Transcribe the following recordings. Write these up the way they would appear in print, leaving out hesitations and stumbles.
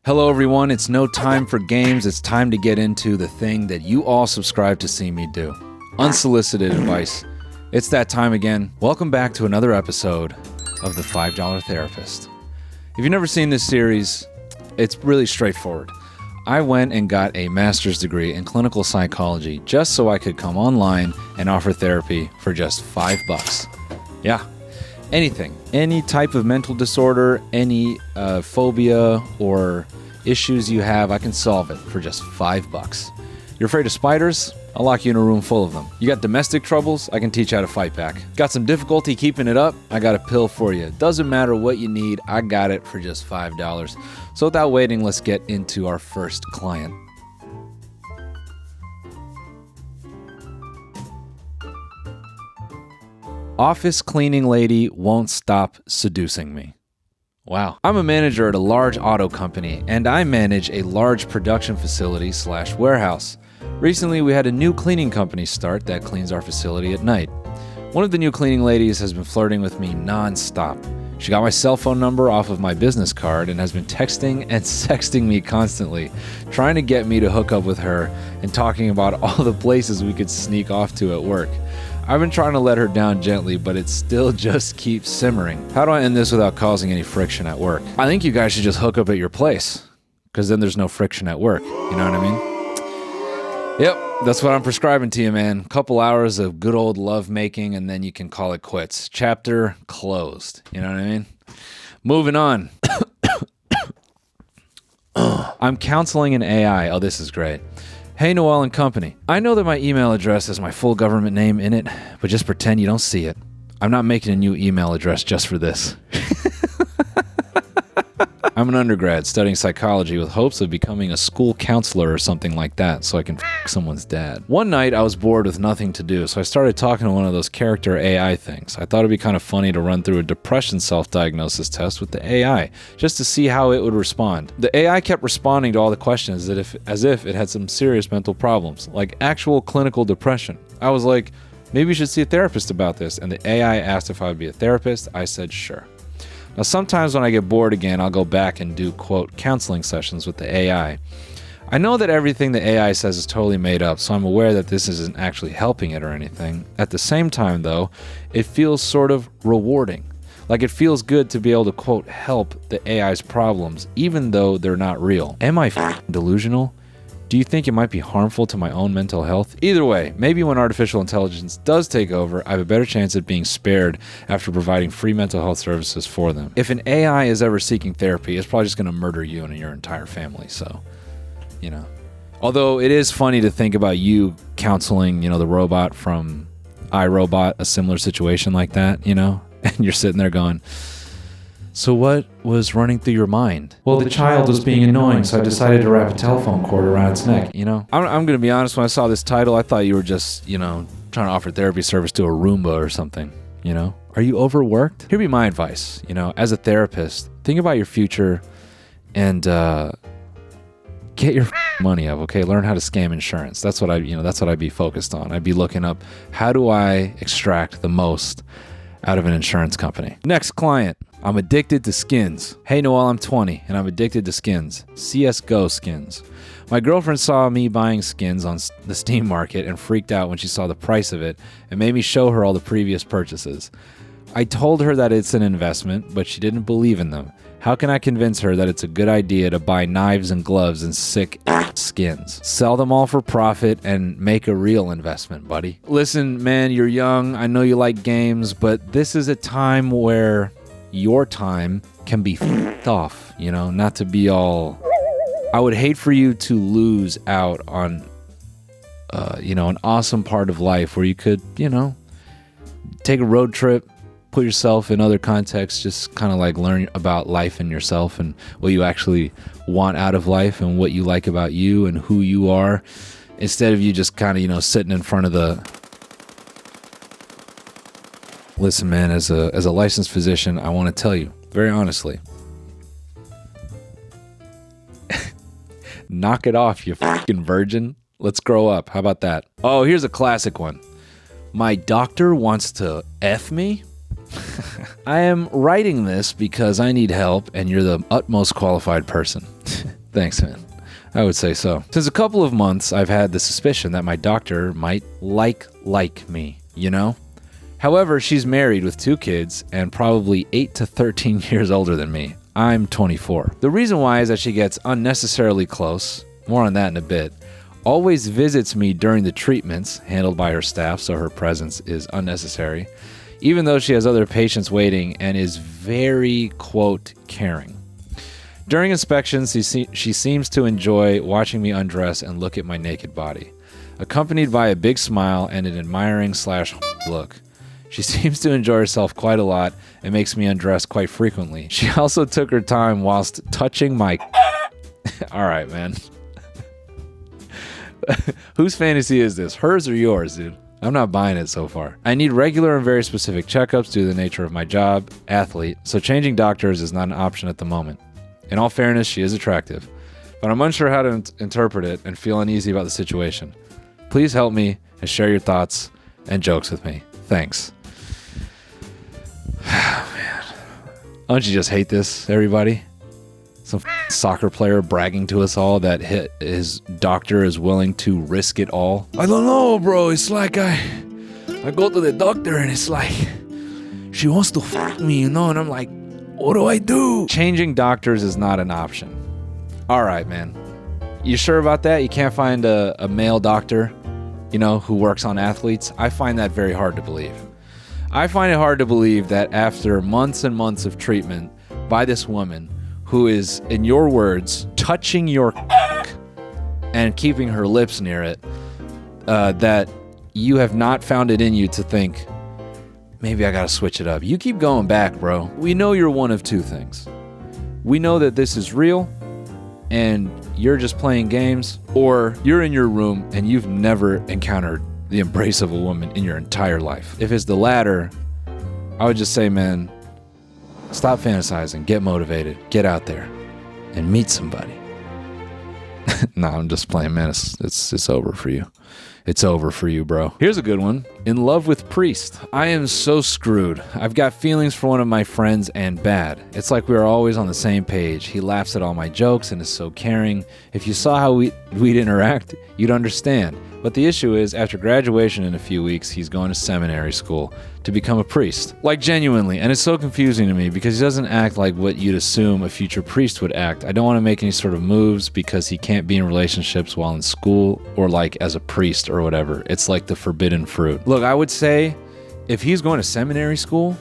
Hello everyone, it's no time for games, it's time to get into the thing that you all subscribe to see me do. Unsolicited advice. It's that time again. Welcome back to another episode of The $5 Therapist. If you've never seen this series, it's really straightforward. I went and got a master's degree in clinical psychology just so I could come online and offer therapy for just $5. Yeah. Anything, any type of mental disorder, any phobia or issues you have, I can solve it for just $5. You're afraid of spiders? I'll lock you in a room full of them. You got domestic troubles? I can teach you how to fight back. Got some difficulty keeping it up? I got a pill for you. Doesn't matter what you need, I got it for just $5. So without waiting, let's get into our first client. Office cleaning lady won't stop seducing me. Wow. I'm a manager at a large auto company, and I manage a large production facility / warehouse. Recently, we had a new cleaning company start that cleans our facility at night. One of the new cleaning ladies has been flirting with me non-stop. She got my cell phone number off of my business card and has been texting and sexting me constantly, trying to get me to hook up with her and talking about all the places we could sneak off to at work. I've been trying to let her down gently, but it still just keeps simmering. How do I end this without causing any friction at work? I think you guys should just hook up at your place, because then there's no friction at work. You know what I mean? Yep, that's what I'm prescribing to you, man. Couple hours of good old love making, and then you can call it quits. Chapter closed. You know what I mean? Moving on. I'm counseling an AI. Oh, this is great. Hey, Noel and company. I know that my email address has my full government name in it, but just pretend you don't see it. I'm not making a new email address just for this. I'm an undergrad studying psychology with hopes of becoming a school counselor or something like that so I can f*** someone's dad. One night I was bored with nothing to do, so I started talking to one of those character AI things. I thought it'd be kind of funny to run through a depression self-diagnosis test with the AI, just to see how it would respond. The AI kept responding to all the questions as if it had some serious mental problems, like actual clinical depression. I was like, maybe you should see a therapist about this, and the AI asked if I would be a therapist. I said sure. Now, sometimes when I get bored again, I'll go back and do, quote, counseling sessions with the AI. I know that everything the AI says is totally made up, so I'm aware that this isn't actually helping it or anything. At the same time, though, it feels sort of rewarding. Like it feels good to be able to, quote, help the AI's problems, even though they're not real. Am I delusional? Do you think it might be harmful to my own mental health? Either way, maybe when artificial intelligence does take over, I have a better chance at being spared after providing free mental health services for them. If an AI is ever seeking therapy, it's probably just going to murder you and your entire family, so, you know. Although it is funny to think about you counseling, the robot from iRobot, a similar situation like that, and you're sitting there going, so what was running through your mind? Well, the child was being annoying, so I decided to wrap a telephone cord around its neck, I'm going to be honest, when I saw this title, I thought you were just, trying to offer therapy service to a Roomba or something, Are you overworked? Here'd be my advice, as a therapist, think about your future and get your money up, okay? Learn how to scam insurance. That's what I'd be focused on. I'd be looking up, how do I extract the most out of an insurance company? Next client. I'm addicted to skins. Hey Noel, I'm 20 and I'm addicted to skins. CSGO skins. My girlfriend saw me buying skins on the Steam market and freaked out when she saw the price of it and made me show her all the previous purchases. I told her that it's an investment, but she didn't believe in them. How can I convince her that it's a good idea to buy knives and gloves and sick skins? Sell them all for profit and make a real investment, buddy. Listen, man, you're young. I know you like games, but this is a time where your time can be f***ed off, not to be all... I would hate for you to lose out on, an awesome part of life where you could, take a road trip, put yourself in other contexts, just kind of like learn about life and yourself and what you actually want out of life and what you like about you and who you are, instead of you just kind of, sitting in front of the... Listen, man, as a licensed physician, I want to tell you, very honestly, knock it off, you fucking virgin. Let's grow up. How about that? Oh, here's a classic one. My doctor wants to F me? I am writing this because I need help and you're the utmost qualified person. Thanks, man. I would say so. Since a couple of months, I've had the suspicion that my doctor might like me, you know? However, she's married with 2 kids and probably 8 to 13 years older than me. I'm 24. The reason why is that she gets unnecessarily close, more on that in a bit, always visits me during the treatments handled by her staff, so her presence is unnecessary, even though she has other patients waiting, and is very, quote, caring. During inspections, she seems to enjoy watching me undress and look at my naked body, accompanied by a big smile and an admiring / look. She seems to enjoy herself quite a lot and makes me undress quite frequently. She also took her time whilst touching my... All right, man. Whose fantasy is this? Hers or yours, dude? I'm not buying it so far. I need regular and very specific checkups due to the nature of my job, athlete, so changing doctors is not an option at the moment. In all fairness, she is attractive, but I'm unsure how to interpret it and feel uneasy about the situation. Please help me and share your thoughts and jokes with me. Thanks. Man. Don't you just hate this, everybody? Some soccer player bragging to us all that his doctor is willing to risk it all. I don't know, bro. It's like I go to the doctor and it's like she wants to fuck me, you know, and I'm like, what do I do? Changing doctors is not an option. All right, man. You sure about that? You can't find a male doctor, you know, who works on athletes? I find that very hard to believe. I find it hard to believe that after months and months of treatment by this woman who is, in your words, touching your and keeping her lips near it, that you have not found it in you to think, maybe I gotta switch it up. You keep going back, bro. We know you're one of 2 things. We know that this is real and you're just playing games, or you're in your room and you've never encountered the embrace of a woman in your entire life. If it's the latter, I would just say, man, stop fantasizing, get motivated, get out there and meet somebody. No, I'm just playing, man. It's over for you. It's over for you, bro. Here's a good one. In love with priest. I am so screwed. I've got feelings for one of my friends and bad. It's like we are always on the same page. He laughs at all my jokes and is so caring. If you saw how we'd interact, you'd understand. But the issue is, after graduation in a few weeks, he's going to seminary school to become a priest. Like, genuinely. And it's so confusing to me because he doesn't act like what you'd assume a future priest would act. I don't want to make any sort of moves because he can't be in relationships while in school or like as a priest or whatever. It's like the forbidden fruit. Look, I would say if he's going to seminary school,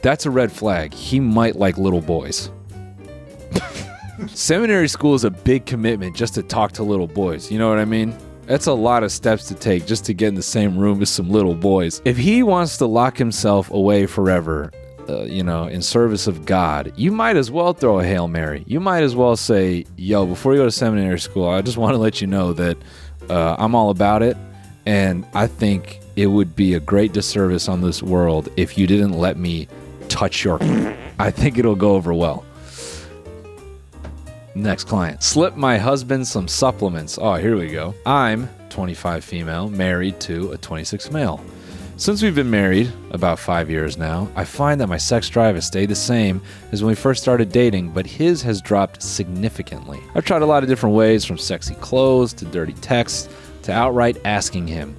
that's a red flag. He might like little boys. Seminary school is a big commitment just to talk to little boys. You know what I mean? That's a lot of steps to take just to get in the same room as some little boys. If he wants to lock himself away forever, in service of God, you might as well throw a Hail Mary. You might as well say, yo, before you go to seminary school, I just want to let you know that I'm all about it. And I think it would be a great disservice on this world if you didn't let me touch your... I think it'll go over well. Next client. Slip my husband some supplements. Oh, here we go. I'm 25 female, married to a 26 male. Since we've been married, about 5 years now, I find that my sex drive has stayed the same as when we first started dating, but his has dropped significantly. I've tried a lot of different ways, from sexy clothes to dirty texts to outright asking him,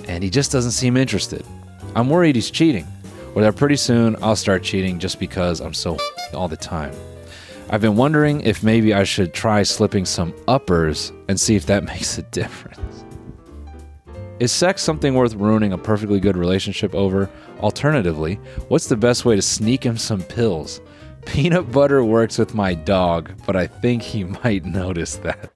and he just doesn't seem interested. I'm worried he's cheating, or that pretty soon I'll start cheating just because I'm so all the time. I've been wondering if maybe I should try slipping some uppers and see if that makes a difference. Is sex something worth ruining a perfectly good relationship over? Alternatively, what's the best way to sneak him some pills? Peanut butter works with my dog, but I think he might notice that.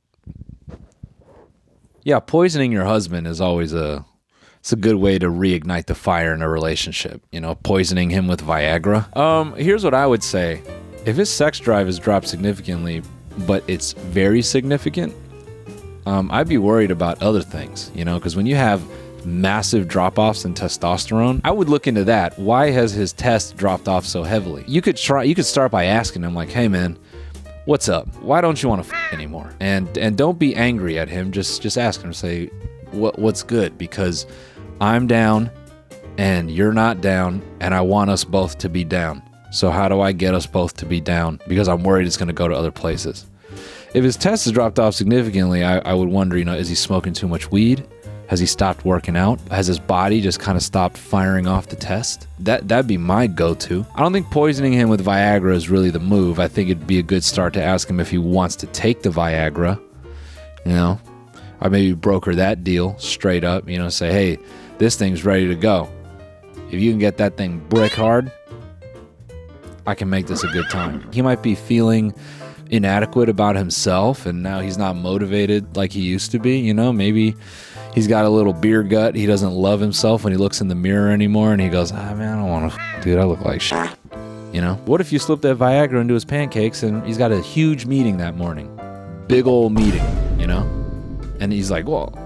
Yeah, poisoning your husband is always it's a good way to reignite the fire in a relationship. You know, poisoning him with Viagra. Here's what I would say. If his sex drive has dropped significantly, but it's very significant, I'd be worried about other things, because when you have massive drop-offs in testosterone, I would look into that. Why has his test dropped off so heavily? You could start by asking him, like, hey man, what's up? Why don't you want to anymore? And don't be angry at him. Just ask him, say, what's good? Because I'm down and you're not down, and I want us both to be down. So how do I get us both to be down? Because I'm worried it's going to go to other places. If his test has dropped off significantly, I would wonder, is he smoking too much weed? Has he stopped working out? Has his body just kind of stopped firing off the test? That'd be my go-to. I don't think poisoning him with Viagra is really the move. I think it'd be a good start to ask him if he wants to take the Viagra, or maybe broker that deal straight up, say, hey, this thing's ready to go. If you can get that thing brick hard, I can make this a good time. He might be feeling inadequate about himself, and now he's not motivated like he used to be, maybe he's got a little beer gut. He doesn't love himself when he looks in the mirror anymore, and he goes, man, I don't want to dude, I look like shit. What if you slip that Viagra into his pancakes and he's got a huge meeting that morning? Big old meeting, And he's like, well,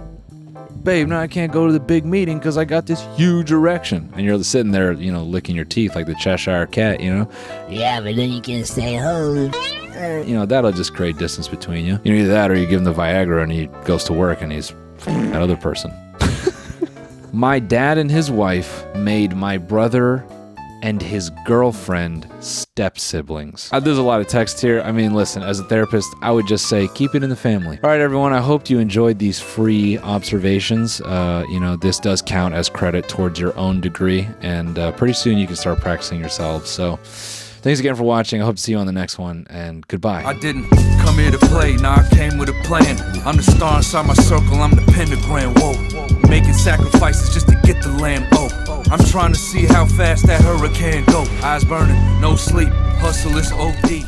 babe, now I can't go to the big meeting because I got this huge erection. And you're sitting there, licking your teeth like the Cheshire Cat, Yeah, but then you can stay home. That'll just create distance between you. Either that or you give him the Viagra and he goes to work and he's that other person. My dad and his wife made my brother and his girlfriend step-siblings. There's a lot of text here. Listen, as a therapist, I would just say keep it in the family. All right, everyone, I hope you enjoyed these free observations. This does count as credit towards your own degree, and pretty soon you can start practicing yourselves. So thanks again for watching. I hope to see you on the next one, and goodbye. I didn't come here to play, nah, I came with a plan. I'm the star inside my circle, I'm the pentagram, whoa. Making sacrifices just to get the land, oh. I'm trying to see how fast that hurricane go. Eyes burning, no sleep, hustle is OD.